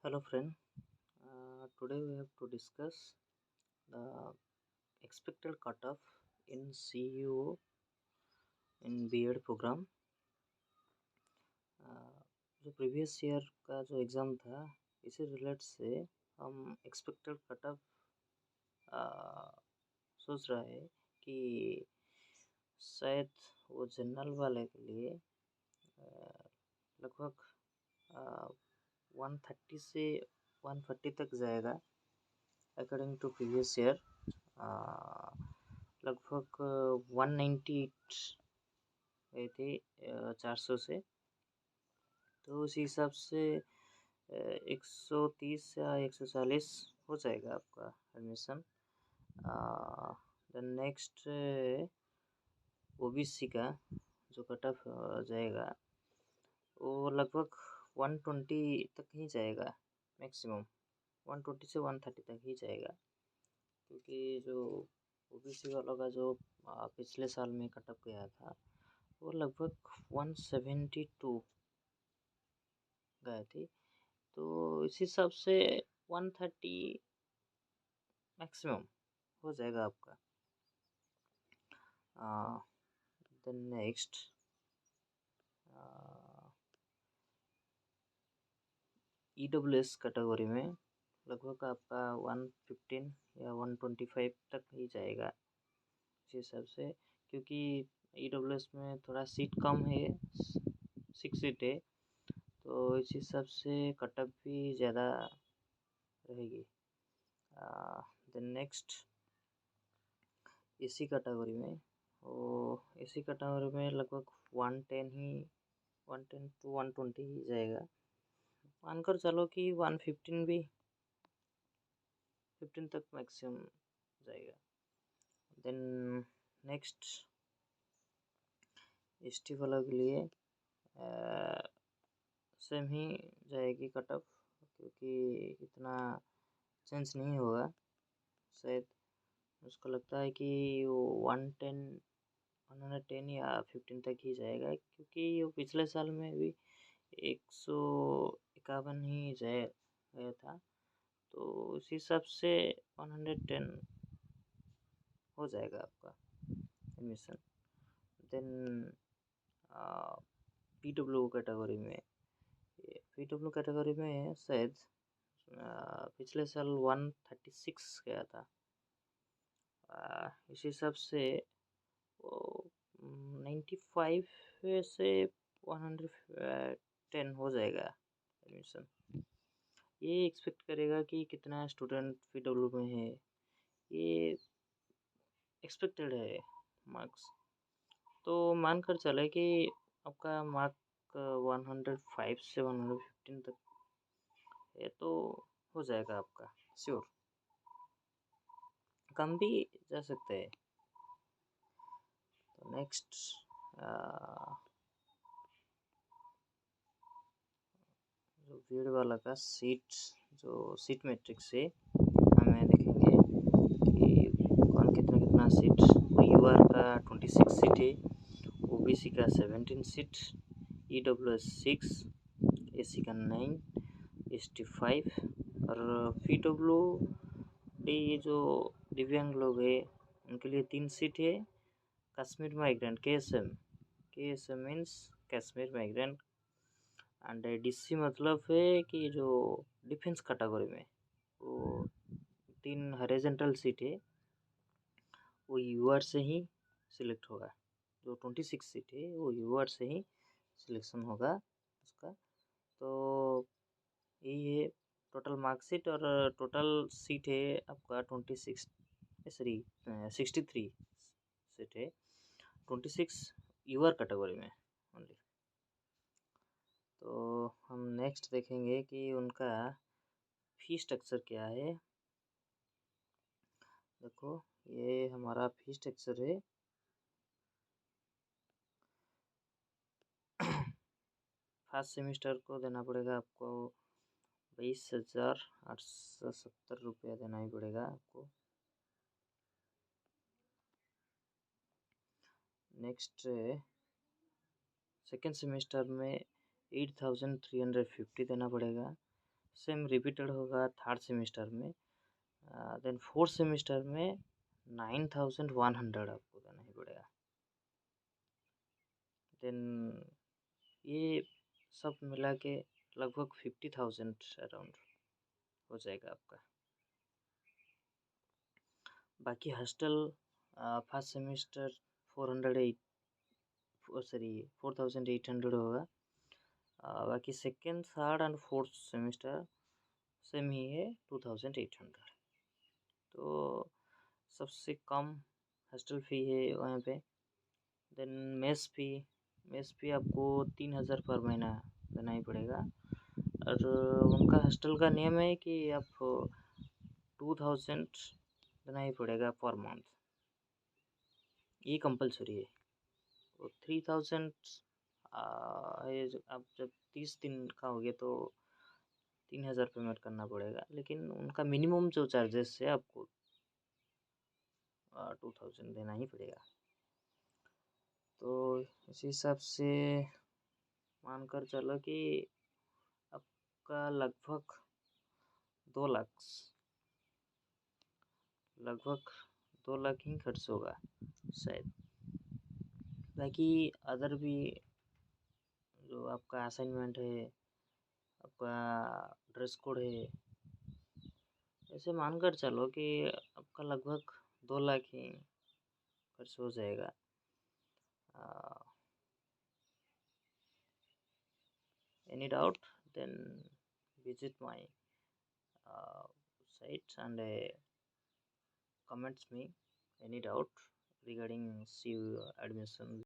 Hello friend, today we have to discuss the expected cutoff in CUO in B.Ed program। जो previous year का जो exam था इसी relate से हम एक्सपेक्टेड कटऑफ सोच रहा है कि शायद वो जनरल वाले के लिए लगभग 130 से 140 तक जाएगा अकॉर्डिंग टू प्रीवियस ईयर। लगभग 198 गए थे 400 से, तो उसी हिसाब से 130 या 140 हो जाएगा आपका एडमिशन। देन नेक्स्ट ओबीसी का जो कट ऑफ जाएगा वो लगभग 120 तक ही जाएगा, मैक्सिमम 120 से 130 तक ही जाएगा, क्योंकि जो ओबीसी वालों का जो पिछले साल में कट ऑफ गया था वो लगभग 172 गए थे, तो इस हिसाब से 130 मैक्सिमम हो जाएगा आपका। देन नेक्स्ट EWS कैटेगरी में लगभग आपका 115 या 125 तक ही जाएगा इस हिसाब से, क्योंकि EWS में थोड़ा सीट कम है, 6 सीट है, तो इस हिसाब से कटअप भी ज़्यादा रहेगी। देन नेक्स्ट एसी कैटेगरी में, वो एसी कैटेगरी में लगभग 110 to 120 ही जाएगा। मानकर चलो कि 115 भी 15 तक मैक्सिमम जाएगा। देन नेक्स्ट एसटी वालों के लिए सेम ही जाएगी कट ऑफ, क्योंकि इतना चेंज नहीं होगा। शायद उसको लगता है कि वो 110 या 15 तक ही जाएगा, क्योंकि वो पिछले साल में भी 151 ही गया था, तो उस हिसाब से 110 हो जाएगा आपका एडमिशन। देन PW कैटेगरी में शायद पिछले साल 136 गया था, इस हिसाब से 95 से 110 हो जाएगा एडमिशन। ये एक्सपेक्ट करेगा कि कितना स्टूडेंट PW में है, ये एक्सपेक्टेड है मार्क्स, तो मानकर चले कि आपका मार्क 105 से 115 तक है, तो हो जाएगा आपका श्योर, कम भी जा सकते हैं। तो नेक्स्ट जो बीएड वाला का सीट मैट्रिक्स से हमें देखेंगे कि कौन कितना सीट। यूआर का 26 सीट है, ओबीसी का 17 सीट, EWS 6, एसी का 9, ST 5 और PWD जो दिव्यांग लोग हैं उनके लिए 3 सीट है। Kashmir migrant KSM means Kashmir migrant, and DC मतलब है कि जो डिफेंस कैटेगरी में वो 3 हॉरिजॉन्टल सीट है, वो यूआर से ही सिलेक्ट होगा। जो 26 सीट है वो यूआर से ही सिलेक्शन होगा उसका। तो यही है टोटल मार्कशीट, और टोटल सीट है आपका 63 सीट है, 26 यूआर कैटेगरी में ओनली। तो हम नेक्स्ट देखेंगे कि उनका फी स्ट्रक्चर क्या है। देखो ये हमारा फी स्ट्रक्चर है। फर्स्ट सेमेस्टर को देना पड़ेगा आपको 22,870 रुपया देना ही पड़ेगा आपको। नेक्स्ट सेकेंड सेमेस्टर में 8,350 देना पड़ेगा। सेम रिपीटेड होगा थर्ड सेमेस्टर में। देन फोर्थ सेमेस्टर में 9100 आपको देना ही पड़ेगा। देन ये सब मिला के लगभग 50,000 अराउंड हो जाएगा आपका। बाकी हॉस्टल फर्स्ट सेमेस्टर 4,800 होगा। बाकी second third and fourth semester same ही है 2,800। तो सबसे कम हॉस्टल फ़ी है वहाँ पे। देन मेस फ़ी आपको 3,000 पर महीना देना ही पड़ेगा। और उनका हॉस्टल का नियम है कि आप 2,000 देना ही पड़ेगा पर मंथ, ये कंपलसरी है। तो 3,000 आप जब 30 दिन का हो गया तो 3,000 पेमेंट करना पड़ेगा, लेकिन उनका मिनिमम जो चार्जेस है आपको 2,000 देना ही पड़ेगा। तो इस हिसाब से मानकर चलो कि आपका लगभग 2 लाख ही खर्च होगा शायद। बाकी अदर भी जो आपका असाइनमेंट है, आपका ड्रेस कोड है, ऐसे मानकर चलो कि आपका लगभग 2 लाख ही खर्च हो जाएगा। Any doubt? Then visit my site and comments me any doubt regarding CU admission.